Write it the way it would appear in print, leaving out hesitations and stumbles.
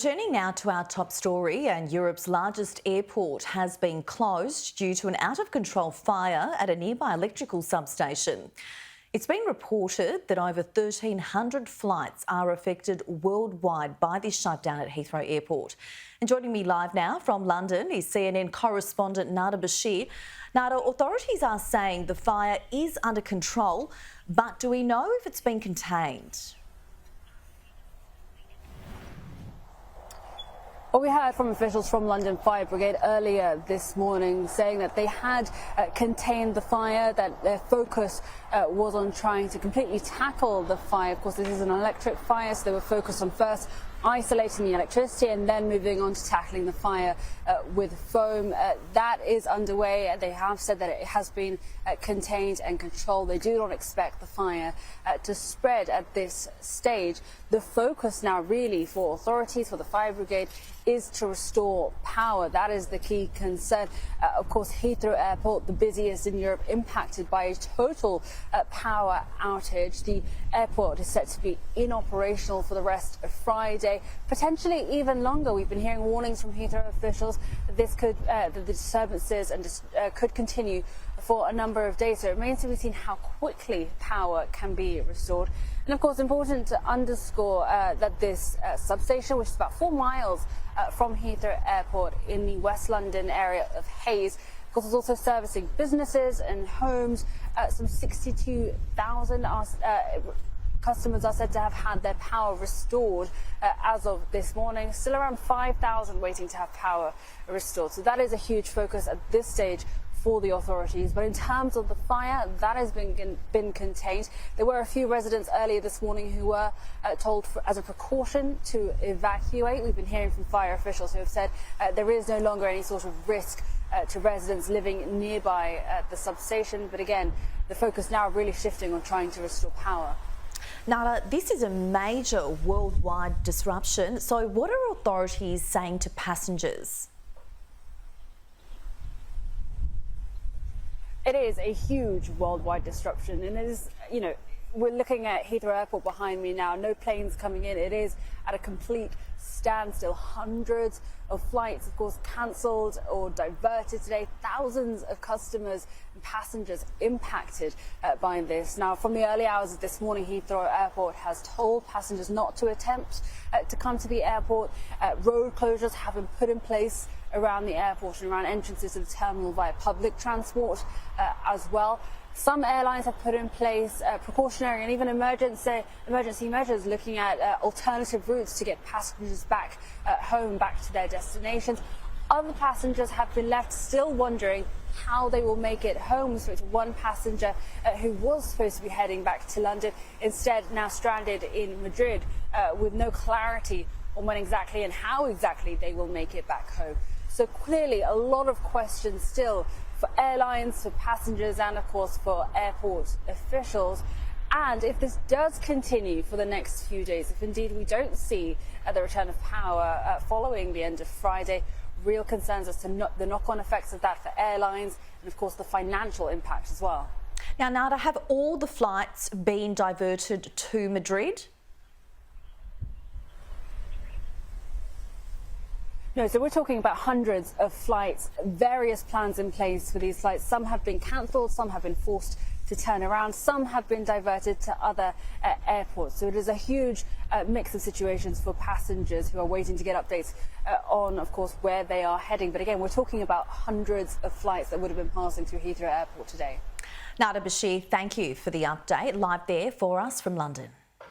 Turning now to our top story, and Europe's largest airport has been closed due to an out-of-control fire at a nearby electrical substation. It's been reported that over 1,300 flights are affected worldwide by this shutdown at Heathrow Airport. And joining me live now from London is CNN correspondent Nada Bashir. Nada, authorities are saying the fire is under control, but do we know if it's been contained? Well, we heard from officials from London Fire Brigade earlier this morning saying that they had contained the fire, that their focus was on trying to completely tackle the fire. Of course, this is an electric fire, so they were focused on first isolating the electricity and then moving on to tackling the fire with foam. That is underway. They have said that it has been contained and controlled. They do not expect the fire to spread at this stage. The focus now really for authorities, for the fire brigade, is to restore power. That is the key concern. Of course, Heathrow Airport, the busiest in Europe, impacted by a total power outage. The airport is set to be inoperational for the rest of Friday, potentially even longer. We've been hearing warnings from Heathrow officials that this could, the disturbances could continue for a number of days. So it remains to be seen how quickly power can be restored. And of course, important to underscore that this substation, which is about 4 miles from Heathrow Airport in the West London area of Hayes, of course, is also servicing businesses and homes. Some 62,000 customers are said to have had their power restored as of this morning. Still around 5,000 waiting to have power restored. So that is a huge focus at this stage for the authorities. But in terms of the fire, that has been contained. There were a few residents earlier this morning who were told as a precaution to evacuate. We've been hearing from fire officials who have said there is no longer any sort of risk to residents living nearby the substation. But again, the focus now really shifting on trying to restore power. Nada, this is a major worldwide disruption. So what are authorities saying to passengers? It is a huge worldwide disruption, and it is, we're looking at Heathrow Airport behind me now. No planes coming in. It is at a complete standstill. Hundreds of flights, of course, cancelled or diverted today. Thousands of customers and passengers impacted by this. Now, from the early hours of this morning, Heathrow Airport has told passengers not to attempt to come to the airport. Road closures have been put in place around the airport and around entrances to the terminal via public transport as well. Some airlines have put in place precautionary and even emergency measures looking at alternative routes to get passengers back home, back to their destinations. Other passengers have been left still wondering how they will make it home. So it's one passenger who was supposed to be heading back to London, instead now stranded in Madrid with no clarity on when exactly and how exactly they will make it back home. So clearly a lot of questions still for airlines, for passengers, and of course for airport officials. And if this does continue for the next few days, if indeed we don't see the return of power following the end of Friday, real concerns as to the knock-on effects of that for airlines and of course the financial impact as well. Now, Nada, have all the flights been diverted to Madrid? No, so we're talking about hundreds of flights, various plans in place for these flights. Some have been cancelled, some have been forced to turn around, some have been diverted to other airports. So it is a huge mix of situations for passengers who are waiting to get updates on, of course, where they are heading. But again, we're talking about hundreds of flights that would have been passing through Heathrow Airport today. Nada Bashir, thank you for the update live there for us from London.